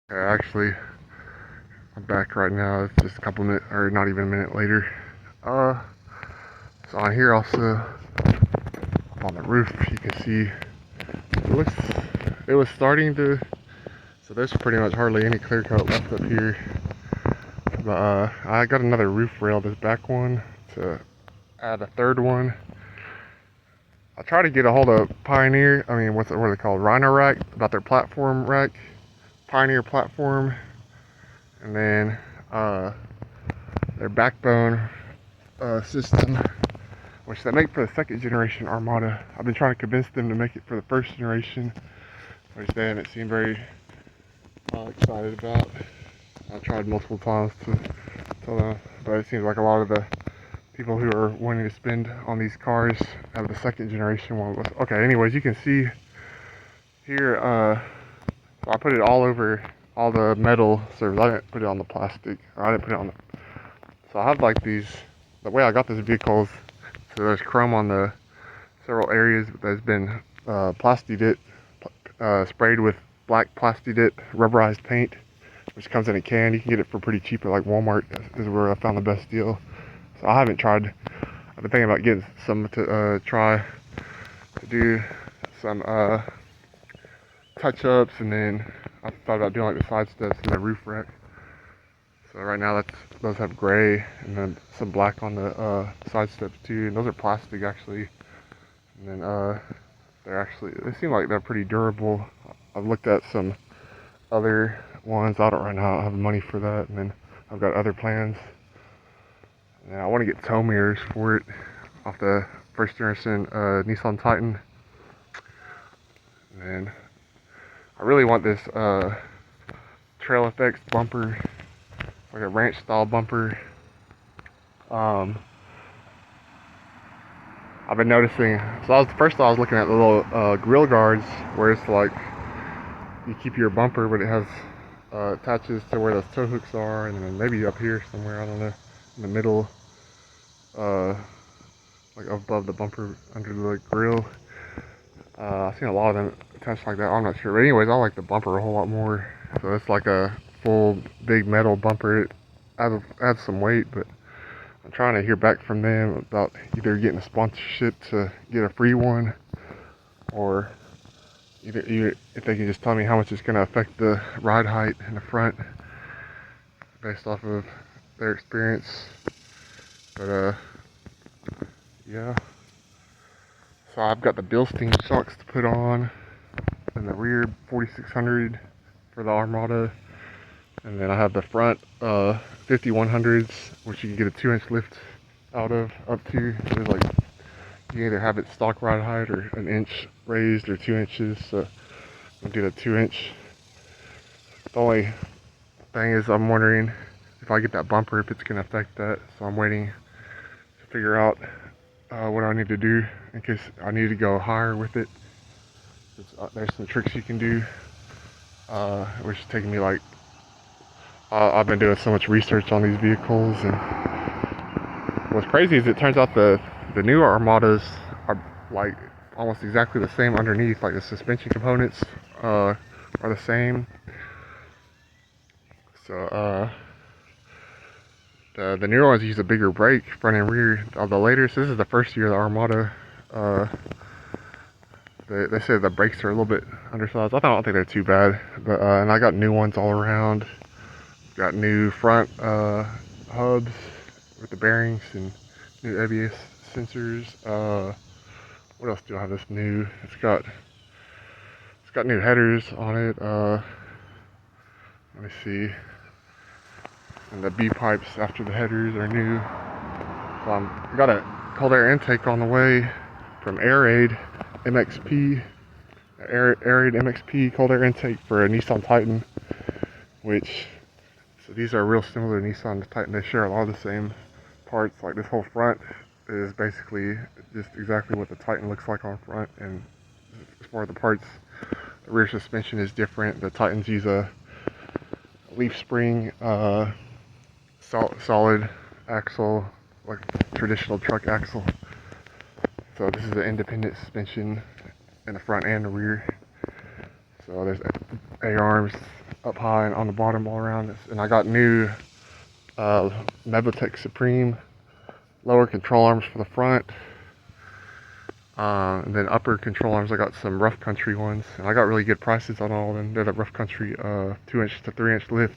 Yeah, actually, I'm back right now. It's just a couple minutes, or not even a minute later. So on here also, up on the roof, you can see it was starting to. So there's pretty much hardly any clear coat left up here. But I got another roof rail, this back one, to add a third one. I try to get a hold of Pioneer. I mean, what are they called? Rhino Rack, about their platform rack, Pioneer platform, and then their backbone system, which they make for the second generation Armada. I've been trying to convince them to make it for the first generation, which they haven't seemed very excited about. I've tried multiple times to tell them, but it seems like a lot of the people who are wanting to spend on these cars have the second generation one. Okay, anyways, you can see here, so I put it all over all the metal surface. I didn't put it on the plastic. I didn't put it on the, so I have like these, the way I got this vehicle is, so there's chrome on the several areas that's been sprayed with black Plastidip rubberized paint, which comes in a can. You can get it for pretty cheap at like Walmart is where I found the best deal. So I haven't tried. I've been thinking about getting some to try to do some touch-ups, and then I thought about doing like the side steps and the roof rack. So right now those have gray and then some black on the side steps too, and those are plastic actually. And then they seem like they're pretty durable. I've looked at some other ones. I don't have the money for that, and then I've got other plans. And I want to get tow mirrors for it off the first generation Nissan Titan. And then I really want this Trail Effects bumper, like a ranch style bumper. I've been noticing, so I was looking at the little grill guards where it's like you keep your bumper, but it has attaches to where those tow hooks are, and then maybe up here somewhere, I don't know, in the middle, like above the bumper under the grill. I've seen a lot of them attached like that. I'm not sure, but anyways, I like the bumper a whole lot more. So it's like a full big metal bumper. It adds some weight, but I'm trying to hear back from them about either getting a sponsorship to get a free one, or either if they can just tell me how much it's going to affect the ride height in the front based off of their experience. But yeah. So I've got the Bilstein shocks to put on in the rear 4600 for the Armada, and then I have the front 5100s, which you can get a 2-inch lift out of up to. There's like, you either have it stock ride height or an inch raised or 2 inches. So I'll do the 2-inch. The only thing is I'm wondering if I get that bumper, if it's going to affect that. So I'm waiting to figure out what I need to do in case I need to go higher with it. There's some tricks you can do, which is taking me like, I've been doing so much research on these vehicles, and what's crazy is it turns out the newer Armadas are like almost exactly the same underneath. Like the suspension components are the same. So the newer ones use a bigger brake, front and rear. The later, so this is the first year of the Armada. They said the brakes are a little bit undersized. I don't think they're too bad, but and I got new ones all around. Got new front hubs with the bearings and new ABS sensors. What else do I have that's new? It's got new headers on it. Let me see. And the B pipes after the headers are new. So I got a cold air intake on the way from Airaid MXP. Airaid MXP cold air intake for a Nissan Titan, which, so these are real similar to Nissan Titan. They share a lot of the same parts. Like this whole front is basically just exactly what the Titan looks like on front, and as far as the parts, the rear suspension is different. The Titans use a leaf spring solid axle, like traditional truck axle. So this is an independent suspension in the front and the rear. So there's A-arms up high and on the bottom all around. And I got new Mevotech Supreme lower control arms for the front. And then upper control arms, I got some rough country ones. And I got really good prices on all of them. They're the rough country 2-inch to 3-inch lift.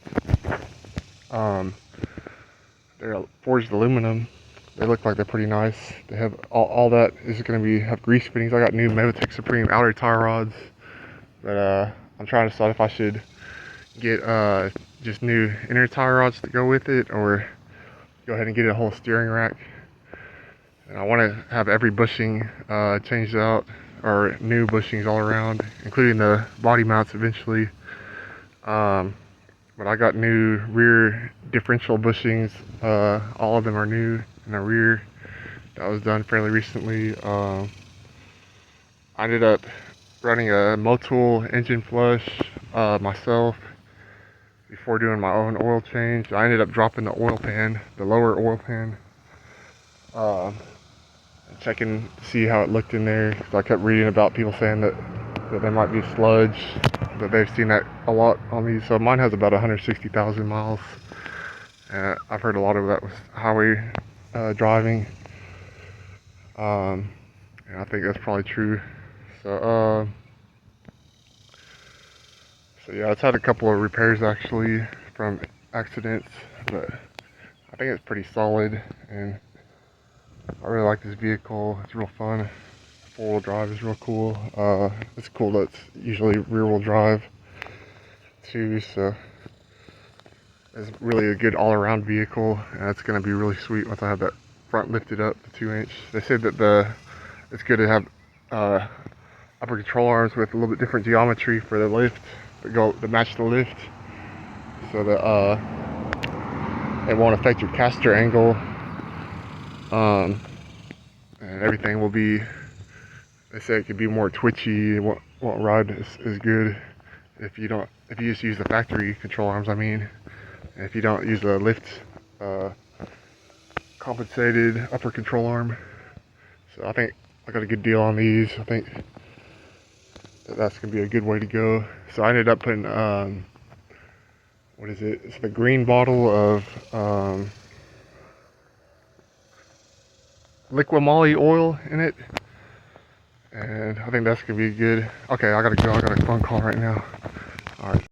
They're forged aluminum. They look like they're pretty nice. They have all that is going to have grease fittings. I got new Mevotech Supreme outer tie rods, but I'm trying to decide if I should get just new inner tie rods to go with it, or go ahead and get a whole steering rack. And I want to have every bushing changed out, or new bushings all around, including the body mounts eventually. But I got new rear differential bushings. All of them are new in the rear. That was done fairly recently. I ended up running a Motul engine flush myself before doing my own oil change. I ended up dropping the oil pan, the lower oil pan, checking to see how it looked in there, because I kept reading about people saying that there might be sludge, but they've seen that a lot on these. So mine has about 160,000 miles. I've heard a lot of that was highway driving. And I think that's probably true. So yeah, it's had a couple of repairs actually from accidents, but I think it's pretty solid, and I really like this vehicle. It's real fun. 4-wheel drive is real cool. It's cool that it's usually rear-wheel drive too, so it's really a good all-around vehicle, and it's going to be really sweet once I have that front lifted up to 2-inch. They said that it's good to have upper control arms with a little bit different geometry for the lift to match the lift, so that it won't affect your caster angle, and everything will be. They say it could be more twitchy. It won't ride as good if you just use the factory control arms. I mean, and if you don't use the lift compensated upper control arm. So I think I got a good deal on these. I think that's gonna be a good way to go. So I ended up putting what is it? It's the green bottle of liquid moly oil in it. And I think that's gonna be good. Okay, I gotta go. I got a phone call right now. All right.